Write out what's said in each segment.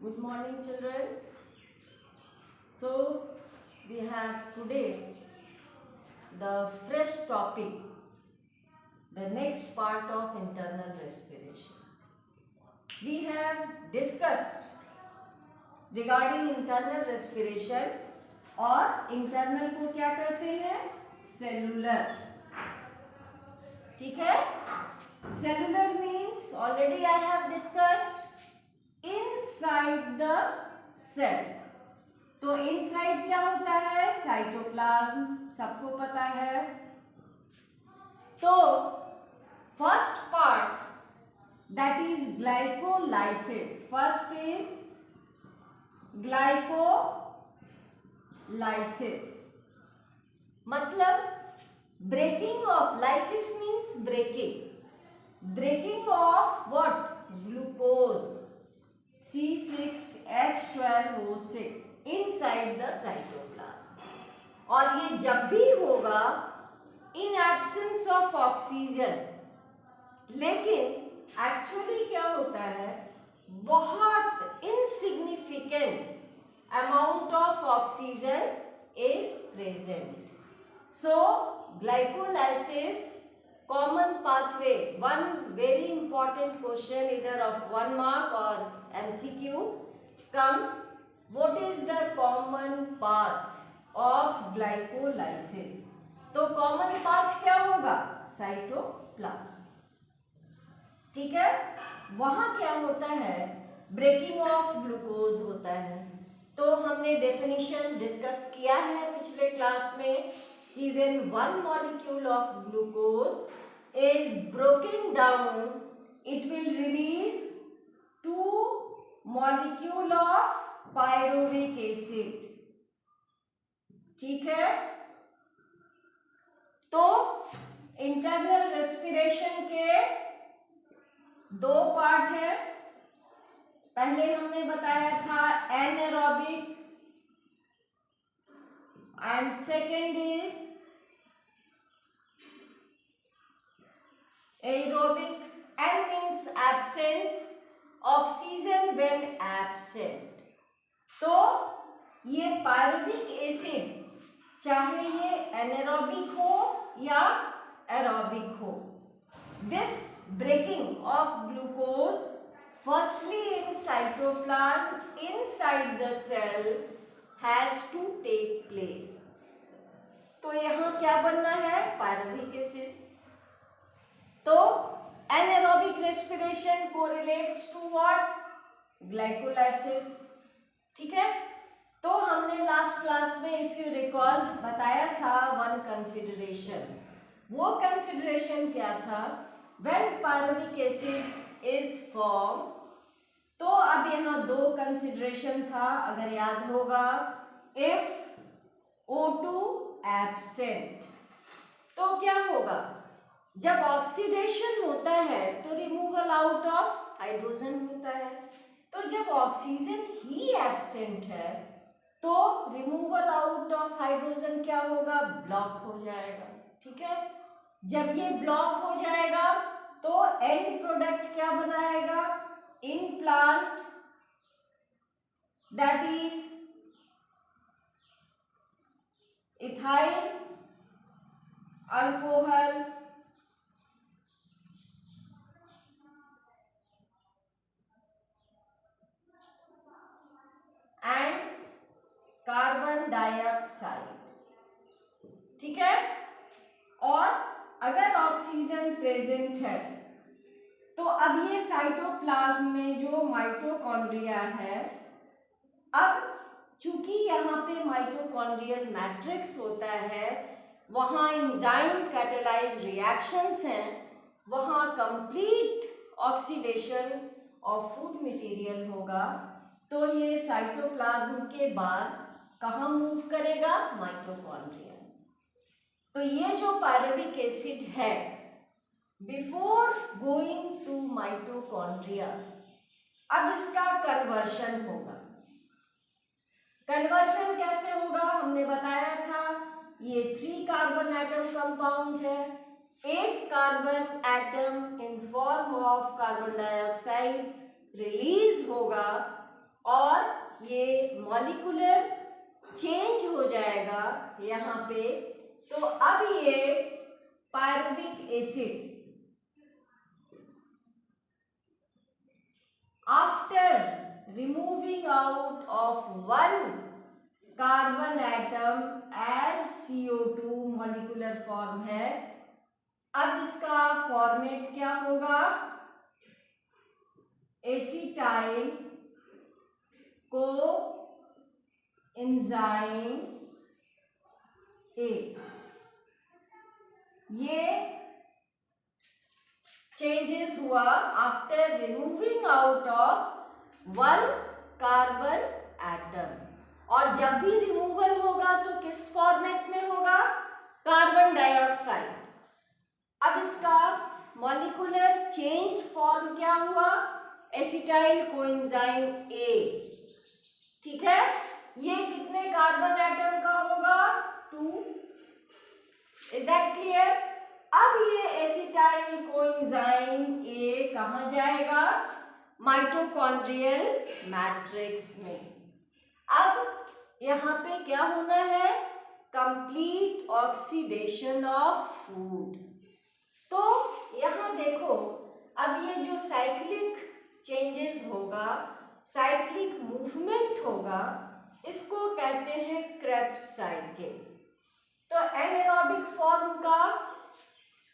Good morning, children. So, we have today the fresh topic, the next part of internal respiration. We have discussed regarding internal respiration और internal को क्या कहते हैं? Cellular. ठीक है? Cellular means already I have discussed inside the cell. तो inside क्या होता है? साइटोप्लाज्म, सबको पता है. तो first part that is glycolysis. First is glycolysis, मतलब breaking of, lysis means breaking of what? Glucose C6H12O6 inside the cytoplasm. और ये जब भी होगा इन एब्सेंस ऑफ ऑक्सीजन. लेकिन एक्चुअली क्या होता है, बहुत insignificant amount of oxygen is present. So glycolysis common pathway. One very important question either of 1 mark or MCQ comes. What is the common path of glycolysis? तो common path क्या होगा? Cytoplasm. ठीक है, वहां क्या होता है? ब्रेकिंग ऑफ ग्लूकोज होता है. तो हमने डेफिनेशन डिस्कस किया है पिछले क्लास में कि when one molecule of glucose is broken down, it will release 2 molecule of pyruvic acid. ठीक है, तो इंटरनल रेस्पिरेशन के 2 पार्ट हैं. पहले हमने बताया था anaerobic and second is aerobic. N means absence, oxygen when absent. तो ये पायरुविक एसिड चाहे ये एनारोबिक हो या एरोबिक हो, this breaking of glucose firstly in cytoplasm inside the cell has to take place. तो यहाँ क्या बनना है? Pyruvic acid. तो anaerobic respiration correlates to what? Glycolysis. ठीक है, तो हमने लास्ट क्लास में इफ यू रिकॉल बताया था वन कंसिडरेशन. वो कंसिडरेशन क्या था? When pyruvic acid is form. तो अब यहाँ 2 कंसिडरेशन था अगर याद होगा. इफ O2 एब्सेंट, तो क्या होगा? जब ऑक्सीडेशन होता है तो रिमूवल आउट ऑफ हाइड्रोजन होता है. तो जब ऑक्सीजन ही एब्सेंट है तो रिमूवल आउट ऑफ हाइड्रोजन क्या होगा? ब्लॉक हो जाएगा. ठीक है, जब ये ब्लॉक हो जाएगा तो एंड प्रोडक्ट क्या बनाएगा? In plant that is ethyl alcohol and carbon dioxide. ठीक है, और अगर ऑक्सीजन प्रेजेंट है तो अब ये साइटोप्लाज्म में जो माइटोकॉन्ड्रिया है, अब चूंकि यहाँ पे माइटोकॉन्ड्रियल मैट्रिक्स होता है, वहाँ एंजाइम कैटालाइज्ड रिएक्शंस हैं, वहाँ complete oxidation of food material होगा. तो ये साइटोप्लाज्म के बाद कहाँ मूव करेगा? माइटोकॉन्ड्रिया. तो ये जो पायरुविक एसिड है बिफोर गोइंग टू माइटोकॉन्ड्रिया, अब इसका कन्वर्शन होगा. कन्वर्शन कैसे होगा? हमने बताया था ये 3 कार्बन एटम कंपाउंड है. एक carbon atom in form of carbon dioxide release होगा ये मॉलिक्यूलर चेंज हो जाएगा यहाँ पे, तो अब ये pyruvic acid after removing out of one carbon atom as CO2 molecular form है। अब इसका फॉर्मेट क्या होगा? Acetyl co enzyme A. ये चेंजेस हुआ after removing out of one carbon atom. और जब भी रिमूवल होगा तो किस फॉर्मेट में होगा? Carbon dioxide. अब इसका मॉलिक्यूलर चेंज फॉर्म क्या हुआ? Acetyl coenzyme A. ठीक है, ये कितने कार्बन एटम का होगा? 2। Is that clear? अब ये एसिटाइल कोएंजाइम ए कहाँ जाएगा? माइटोकॉन्ड्रियल मैट्रिक्स में। अब यहाँ पे क्या होना है? Complete oxidation of food. तो यहाँ देखो, अब ये जो साइक्लिक चेंजेस होगा, साइक्लिक मूवमेंट होगा, इसको कहते हैं क्रेब्स साइकिल। तो एनारोबिक फॉर्म का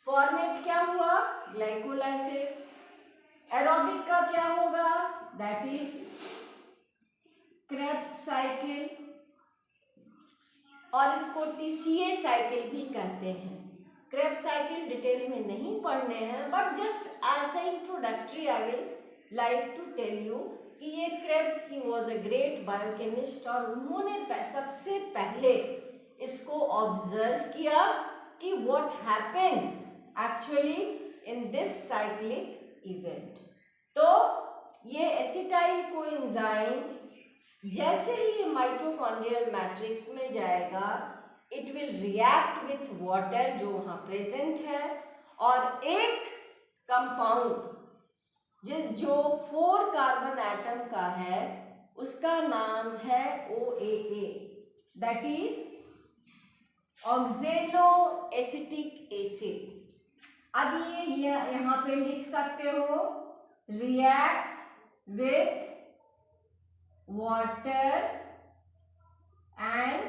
फॉर्मेट क्या हुआ? ग्लाइकोलाइसिस। एरोबिक का क्या होगा? दैट इज क्रेब्स साइकिल, और इसको TCA साइकिल भी कहते हैं। क्रेब्स साइकिल डिटेल में नहीं पढ़ने हैं, but just as the introductory I will like to tell you कि ये Krebs he was a great biochemist, और उन्होंने सबसे पहले इसको ऑब्जर्व किया कि what happens actually in this cyclic event. तो ये एसिटाइल कोएंजाइम जैसे ही ये माइटोकॉन्ड्रियल मैट्रिक्स में जाएगा, it will react with water जो वहाँ प्रेजेंट है, और एक कंपाउंड जो 4 कार्बन एटम का है उसका नाम है OAA, that is ऑक्जेलो acetic acid. अब ये यहाँ पे लिख सकते हो, reacts with water and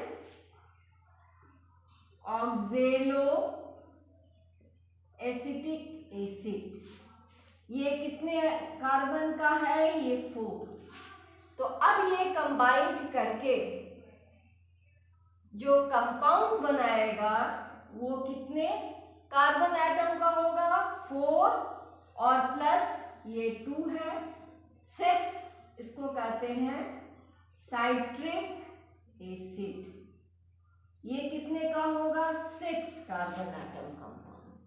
ऑक्जेलो acetic acid. ये कितने कार्बन का है? ये 4। तो अब ये कंबाइंड करके जो कंपाउंड बनाएगा वो कितने कार्बन एटम का होगा? 4 और प्लस ये 2 है, 6। इसको कहते हैं साइट्रिक एसिड। ये कितने का होगा? 6 कार्बन एटम कंपाउंड।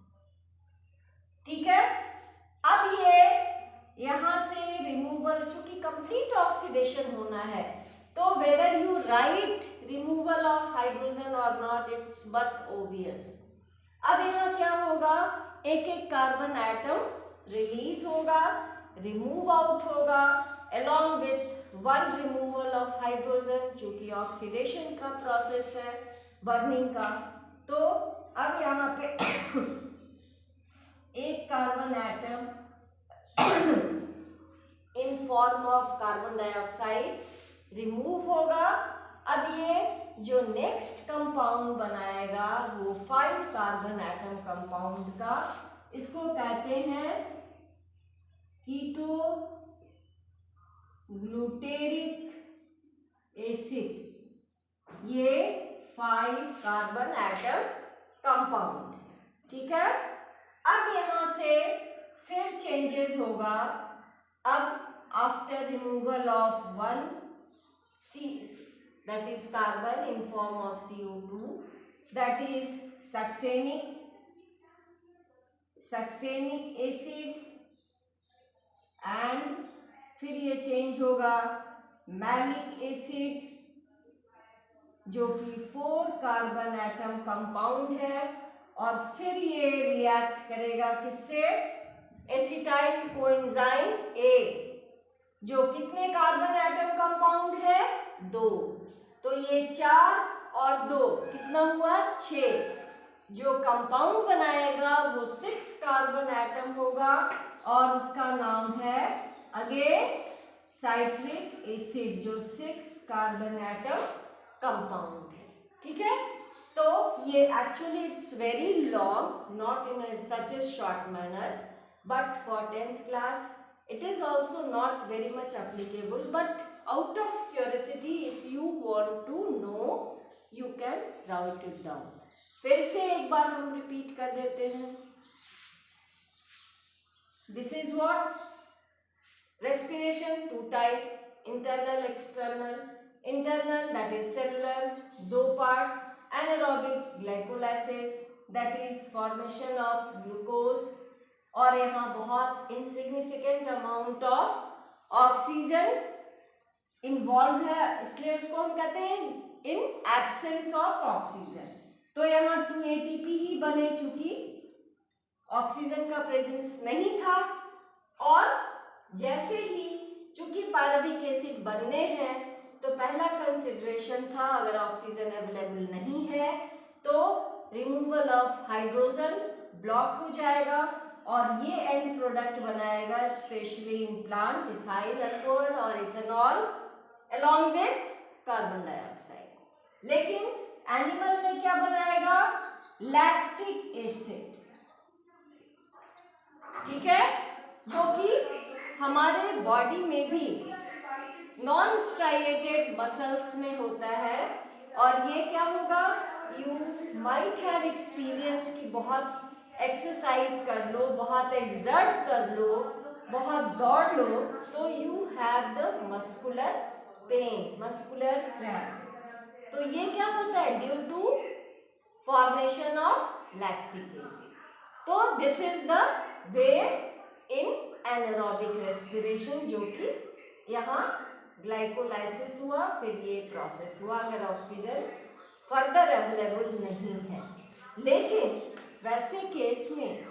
ठीक है, अब ये यहां से रिमूवल, चूंकि कंप्लीट ऑक्सीडेशन होना है, तो whether you right removal of hydrogen और नॉट, इट्स बट ओबियस। अब यहाँ क्या होगा? एक एक कार्बन एटम रिलीज होगा, रिमूव आउट होगा, along with one removal of hydrogen, चूंकि ऑक्सीडेशन का प्रोसेस है, बर्निंग का। तो अब यहाँ पे एक carbon atom in form of carbon dioxide remove होगा। अब ये जो नेक्स्ट कंपाउंड बनाएगा वो 5 कार्बन एटम कंपाउंड का, इसको कहते हैं कीटो ग्लूटेरिक एसिड। ये 5 कार्बन एटम कंपाउंड। ठीक है, अब यहाँ से फिर चेंजेस होगा। अब after removal of 1 C, that is carbon in form of CO2, that is succinic acid, and फिर ये चेंज होगा मैलिक एसिड जो कि 4 कार्बन एटम कंपाउंड है, और फिर ये रिएक्ट करेगा किससे? Acetyl coenzyme A. जो कितने कार्बन एटम कंपाउंड है, 2, तो ये 4 और 2 कितना हुआ, 6। जो कंपाउंड बनाएगा वो 6 कार्बन एटम होगा और उसका नाम है अगेन साइट्रिक एसिड, जो 6 कार्बन एटम कंपाउंड है। ठीक है, तो ये actually it's very long, not in such A short manner, but for 10th class it is also not very much applicable, but out of curiosity if you want to know you can write it down. फिर से एक बार हम repeat कर देते हैं। This is what respiration, 2 type, internal, external. Internal that is cellular, 2 part, anaerobic glycolysis that is formation of glucose, और यहाँ बहुत insignificant amount of oxygen involve है, इसलिए उसको हम कहते हैं इन एब्सेंस ऑफ ऑक्सीजन। तो यहाँ 2 ATP ही बने, चूंकि ऑक्सीजन का प्रेजेंस नहीं था। और जैसे ही चूंकि पायरुविक एसिड बनने हैं तो पहला कंसिडरेशन था, अगर ऑक्सीजन अवेलेबल नहीं है तो रिमूवल ऑफ हाइड्रोजन ब्लॉक हो जाएगा और ये एंड प्रोडक्ट बनाएगा specially in plant ethyl alcohol और ethanol along with carbon dioxide. लेकिन एनिमल में क्या बनाएगा, लैक्टिक एसिड। ठीक है, जो कि हमारे बॉडी में भी नॉन स्ट्राइएटेड मसल्स में होता है। और ये क्या होगा, यू माइट हैव एक्सपीरियंस कि बहुत एक्सरसाइज कर लो, बहुत एक्सर्ट कर लो, बहुत दौड़ लो, तो you have the muscular pain, muscular cramp. तो ये क्या होता है, due to formation of lactic acid. तो this is the way in anaerobic respiration, जो कि यहाँ ग्लाइकोलाइसिस हुआ, फिर ये प्रोसेस हुआ अगर ऑक्सीजन फर्दर अवेलेबल नहीं है। लेकिन वैसे केस में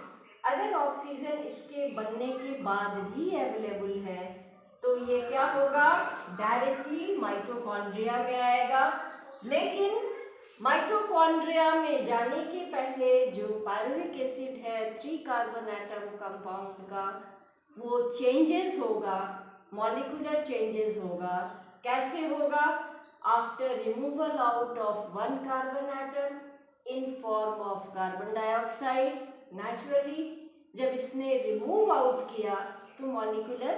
अगर ऑक्सीजन इसके बनने के बाद भी अवेलेबल है तो ये क्या होगा, डायरेक्टली माइटोकॉन्ड्रिया में आएगा। लेकिन माइटोकॉन्ड्रिया में जाने के पहले जो पायरुविक एसिड है 3 कार्बन एटम कंपाउंड का, वो चेंजेस होगा, मॉलिक्यूलर चेंजेस होगा। कैसे होगा, after removal out of 1 carbon atom in form of carbon dioxide. Naturally जब इसने रिमूव आउट किया तो मॉलिक्यूलर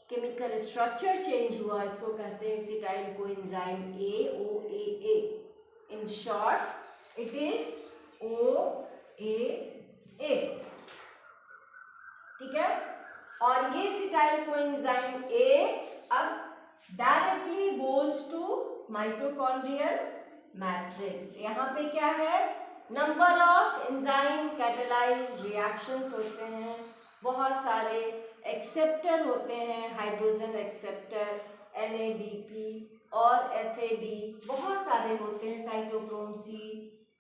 केमिकल स्ट्रक्चर चेंज हुआ, इसको कहते हैं acetyl coenzyme AOAA। In short it is OAA। ठीक है, और ये एसिटाइल कोएंजाइम A अब directly goes to mitochondrial matrix. यहाँ पे क्या है, number of enzyme catalysed reactions होते हैं, बहुत सारे एक्सेप्टर होते हैं, हाइड्रोजन एक्सेप्टर NADP और FAD बहुत सारे होते हैं, साइटोक्रोम C।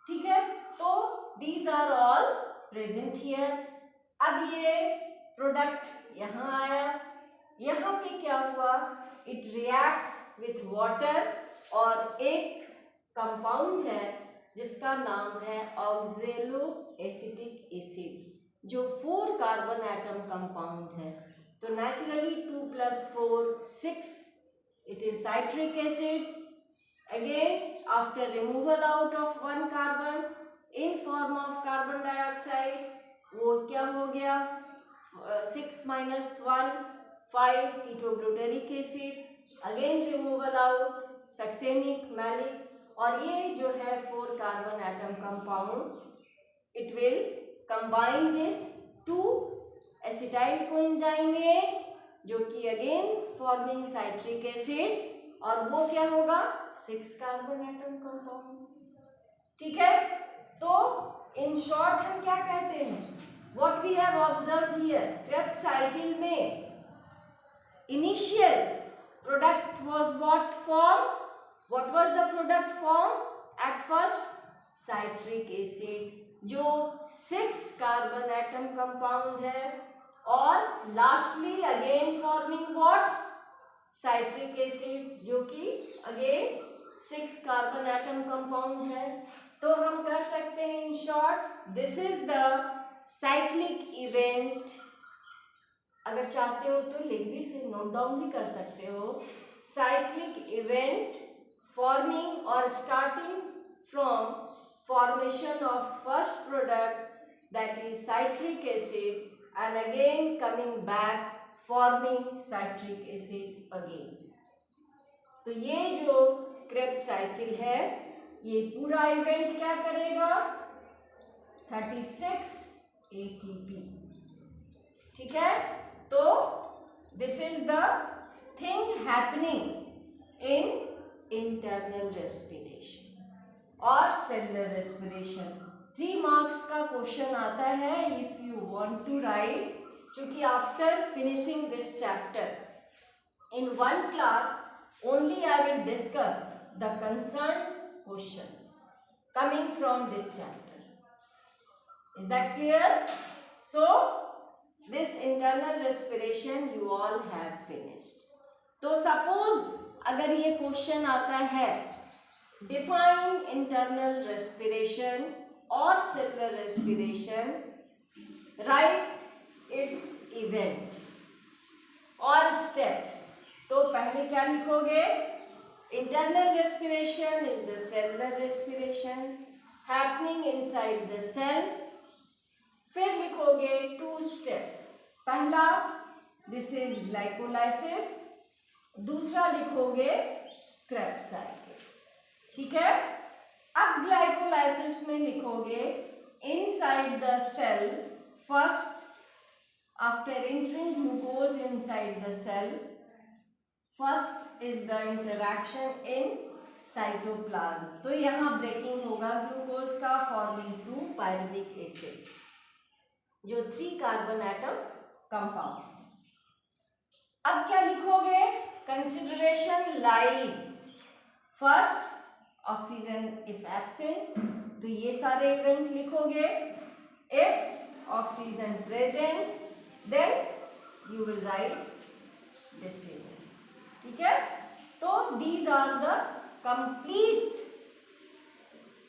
ठीक है, तो these are all present here. अब ये प्रोडक्ट यहाँ आया, यहाँ पे क्या हुआ, इट रिएक्ट्स विथ वाटर और एक कंपाउंड है जिसका नाम है ऑक्जेलो एसिटिक एसिड, जो 4 कार्बन एटम कंपाउंड है। तो naturally 2 + 4 6, it is citric acid. Again after removal out of 1 carbon in form of carbon dioxide, वो क्या हो गया, 6 - 1 5 ketoglutaric acid. Again removal out succinic, malic, और ये जो है 4 carbon atom compound it will combine with 2 acetyl coenzyme A, जो कि अगेन फॉर्मिंग साइट्रिक एसिड, और वो क्या होगा, 6 कार्बन एटम कंपाउंड। ठीक है, तो इन शॉर्ट हम क्या कहते हैं, what we have observed here, Krebs cycle में initial product was what form, what was the product form at first, citric acid, जो 6 कार्बन एटम कंपाउंड है, और lastly again forming what, citric acid, जो कि अगेन 6 कार्बन एटम कंपाउंड है। तो हम कर सकते हैं in short, this is the cyclic event. अगर चाहते हो तो लिख भी से नोट डाउन भी कर सकते हो। साइक्लिक इवेंट फॉर्मिंग और starting from formation of first product that is citric acid and again coming back forming citric acid again। तो ये जो क्रेब्स साइकिल है, ये पूरा इवेंट क्या करेगा, 36 ATP। ठीक है, तो this is the thing happening in internal respiration और सेलुलर रेस्पिरेशन। 3 मार्क्स का क्वेश्चन आता है if you want to write, क्योंकि after finishing this chapter in one class only I will discuss the concern questions coming from this chapter. Is that clear? So this internal respiration you all have finished. तो suppose अगर ये question आता है, define internal respiration और cellular respiration, right it's event और steps. तो पहले क्या लिखोगे, internal respiration is the cellular respiration happening inside the cell. फिर लिखोगे 2 स्टेप्स, पहला दिस इज ग्लाइकोलाइसिस, दूसरा लिखोगे क्रेब्स साइकिल। ठीक है, अब ग्लाइकोलाइसिस में लिखोगे inside the cell first, after entering glucose inside the cell, first is the interaction in cytoplasm. तो यहाँ ब्रेकिंग होगा ग्लूकोज का, फॉर्मिंग 2 पायरुविक एसिड, जो 3 कार्बन एटम कंपाउंड। अब क्या लिखोगे, consideration lies first oxygen if absent, तो ये सारे इवेंट लिखोगे। If oxygen present then you will write this event. ठीक है, तो these are the complete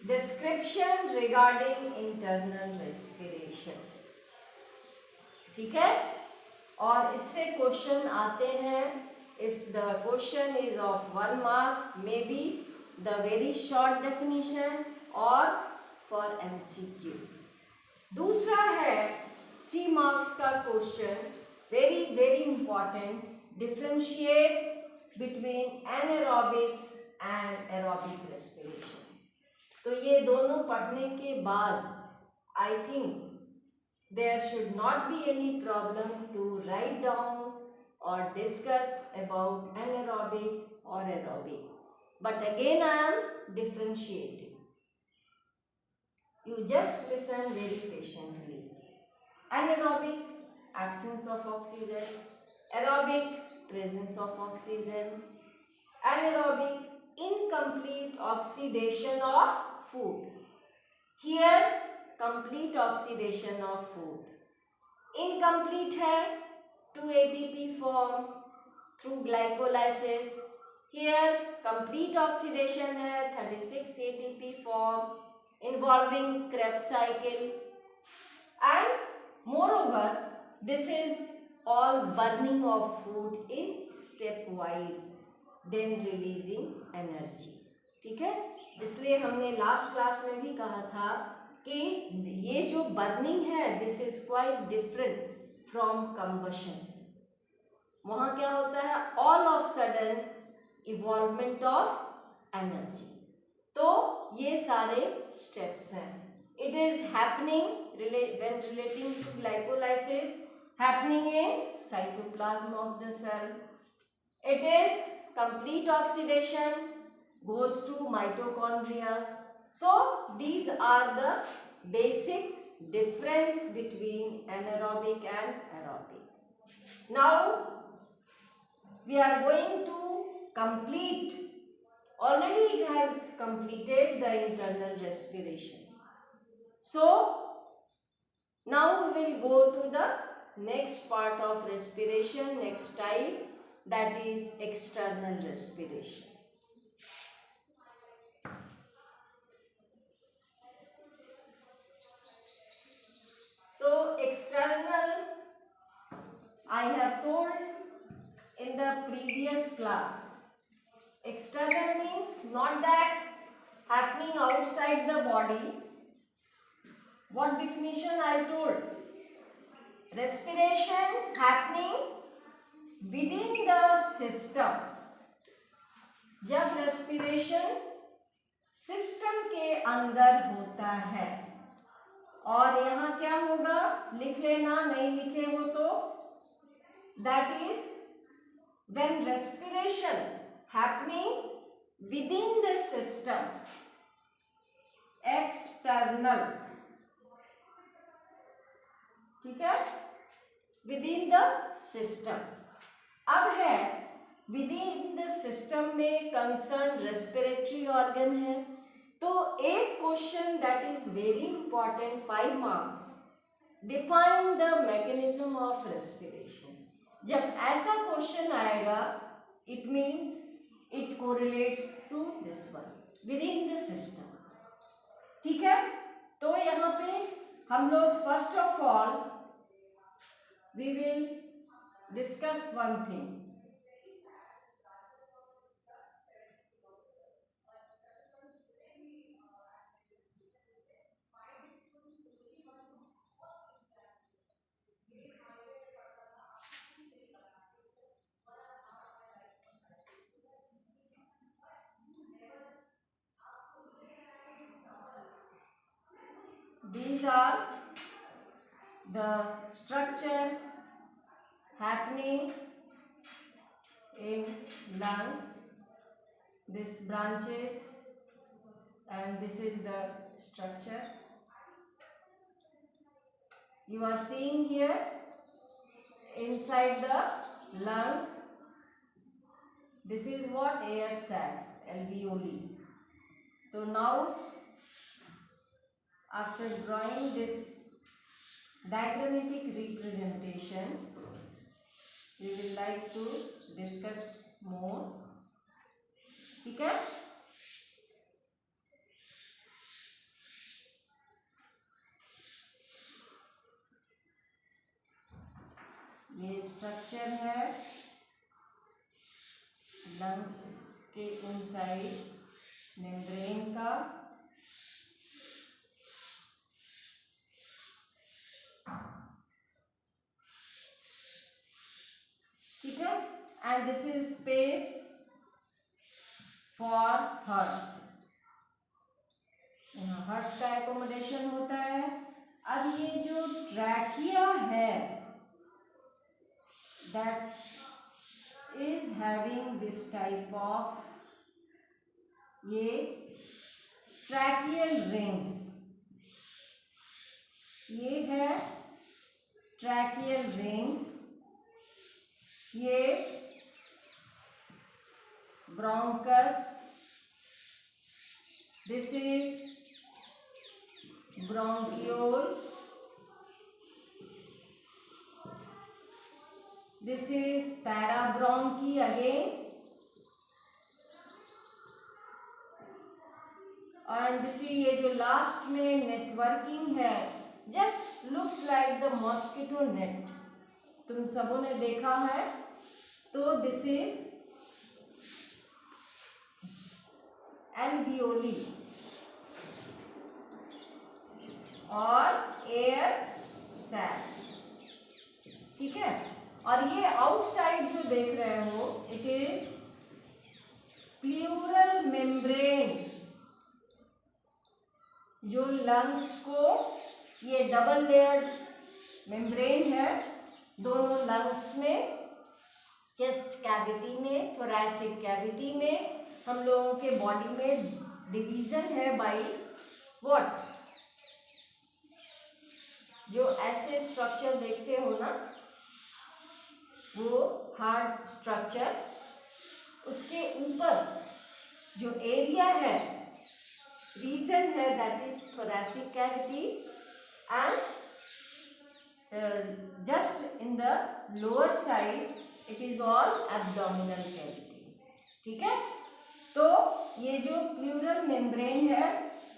description regarding internal respiration. ठीक है, और इससे क्वेश्चन आते हैं। If the question is of 1 mark, may be the very short definition और फॉर MCQ। दूसरा है 3 मार्क्स का question, very very important, differentiate between anaerobic and aerobic respiration. तो ये दोनों पढ़ने के बाद I think there should not be any problem to write down or discuss about anaerobic or aerobic, but again I am differentiating. You just listen very patiently. Anaerobic, absence of oxygen; aerobic, presence of oxygen. Anaerobic, incomplete oxidation of food. Here complete oxidation of food. Incomplete है 2 ATP form through glycolysis. Here complete oxidation है 36 ATP form involving Krebs cycle, and moreover this is all burning of food in stepwise, then releasing energy. ठीक है, इसलिए हमने last class में भी कहा था कि ये जो बर्निंग है this is quite different from combustion. वहाँ क्या होता है, all of sudden evolvement of energy. तो ये सारे स्टेप्स हैं। It is happening when relating to glycolysis, happening in cytoplasm of the cell. It is complete oxidation goes to mitochondria. So these are the basic difference between anaerobic and aerobic. Now we are going to complete, already it has completed the internal respiration. So now we will go to the next part of respiration, next type, that is external respiration. So external, I have told in the previous class, external means not that happening outside the body. What definition I told? Respiration happening within the system. जब respiration system के अंदर होता है, और यहाँ क्या होगा, लिख लेना, नहीं लिखे हो तो, that is when respiration happening within the system, external, ठीक है, within the system. अब है within the system में concerned respiratory organ है, तो एक question that is very important, 5 marks, define the mechanism of respiration. जब ऐसा क्वेश्चन आएगा, it means it correlates to this one, within the system. ठीक है, तो यहाँ पे हम लोग first of all we will discuss one thing. These are the structure happening in lungs. This branches and this is the structure. You are seeing here inside the lungs. This is what? Air sacs, alveoli. So now after drawing this diagrammatic representation, we will like to discuss more. ठीक है, ये structure है lungs के inside membrane का. ठीक है, and this is space for heart. यहाँ heart का एकोमोडेशन होता है. अब ये जो ट्रैकिया है, that is having this type of, ये ट्रैकियल रिंग्स, ये है ट्रैकियल रिंग्स. ये bronchus, this is bronchiole, this is parabronchi again, and this is, ये जो लास्ट में नेटवर्किंग है, just looks like the mosquito net. तुम सबों ने देखा है. तो दिस इज एल्वियोली और एयर सैक्स. ठीक है, और ये आउटसाइड जो देख रहे हो, इट इज प्लूरल मेम्ब्रेन. जो लंग्स को, ये डबल लेयर्ड मेम्ब्रेन है दोनों लंग्स में, चेस्ट कैविटी में, थोरैसिक कैविटी में. हम लोगों के बॉडी में डिवीजन है बाय व्हाट, जो ऐसे स्ट्रक्चर देखते हो ना, वो हार्ड स्ट्रक्चर, उसके ऊपर जो एरिया है, रीजन है, that is thoracic cavity, and just in the lower side it is all abdominal cavity. ठीक है, तो ये जो प्लूरल मेम्ब्रेन है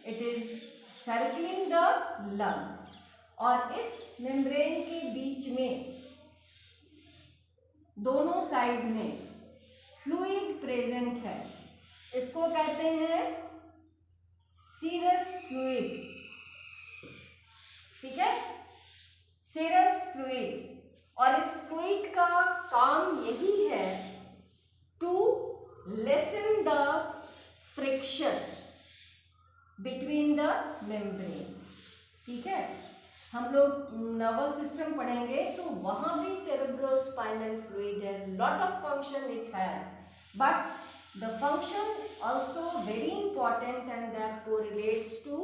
it is circling the lungs, और इस मेम्ब्रेन के बीच में दोनों साइड में फ्लूइड प्रेजेंट है, इसको कहते हैं सीरस फ्लूइड। ठीक है, सीरस फ्लूइड, और इस फ्लूइड का काम यही है to lessen the friction between the membrane. ठीक है, हम लोग नर्वस सिस्टम पढ़ेंगे तो वहाँ भी सेरेब्रोस्पाइनल फ्लूइड है, lot of function it has, but the function also very important, and that correlates to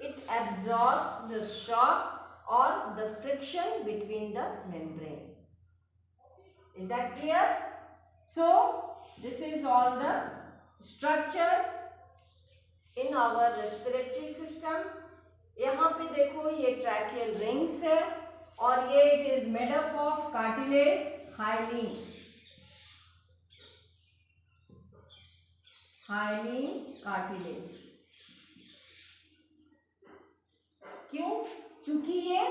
it absorbs the shock or the friction between the membrane. Is that clear? So this is all the structure in our respiratory system. यहाँ पे देखो ये tracheal rings है, और ये it is made up of cartilage hyaline, hyaline cartilage. क्यों? चूंकि ये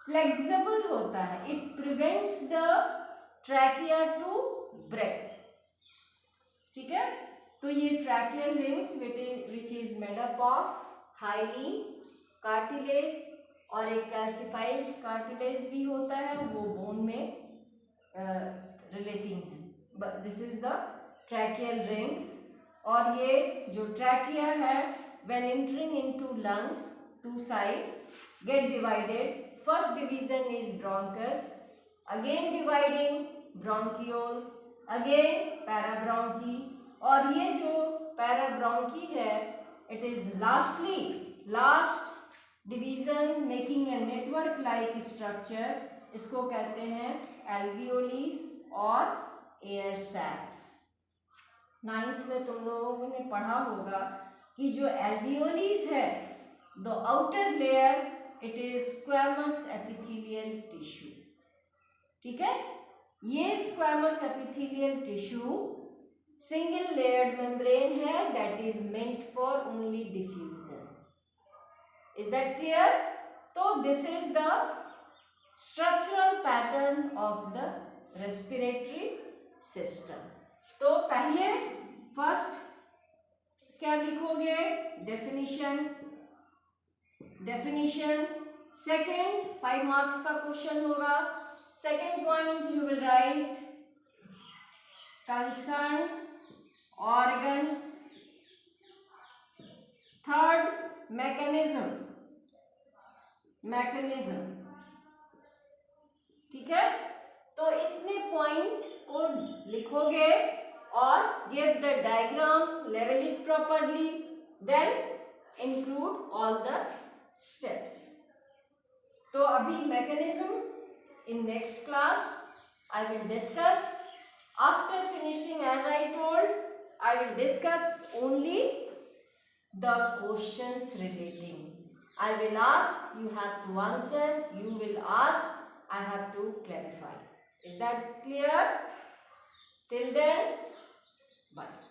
फ्लेक्सिबल होता है, it prevents the trachea to break. ठीक है, तो ये tracheal rings which is made up of hyaline cartilage, और एक कैल्सिफाइड कार्टिलेज भी होता है, वो बोन में रिलेटिंग है। This is the tracheal rings, और ये जो ट्रैकिया है when entering into lungs, two sides get divided. First division is bronchus, again dividing bronchioles, again parabronchi, और ये जो पैराब्रोंकी है it is last division making a network like structure, इसको कहते हैं एल्वियोलीज और एयर सैक्स। 9th में तुम लोगों ने पढ़ा होगा कि जो एल्वियोलीज है, the outer layer it is squamous epithelial tissue. ठीक है, ये squamous epithelial tissue single layered membrane है that is meant for only diffusion. Is that clear? तो this is the structural pattern of the respiratory system. तो पहले first क्या लिखोगे? Definition. Second 5 marks का क्वेश्चन होगा। Second point you will write concern organs. Third mechanism. ठीक है, तो इतने पॉइंट को लिखोगे और give the diagram, level it properly, then include all the steps. तो अभी mechanism in next class I will discuss. After finishing, as I told, I will discuss only the questions relating. I will ask, you have to answer, you will ask, I have to clarify. Is that clear? Till then, bye.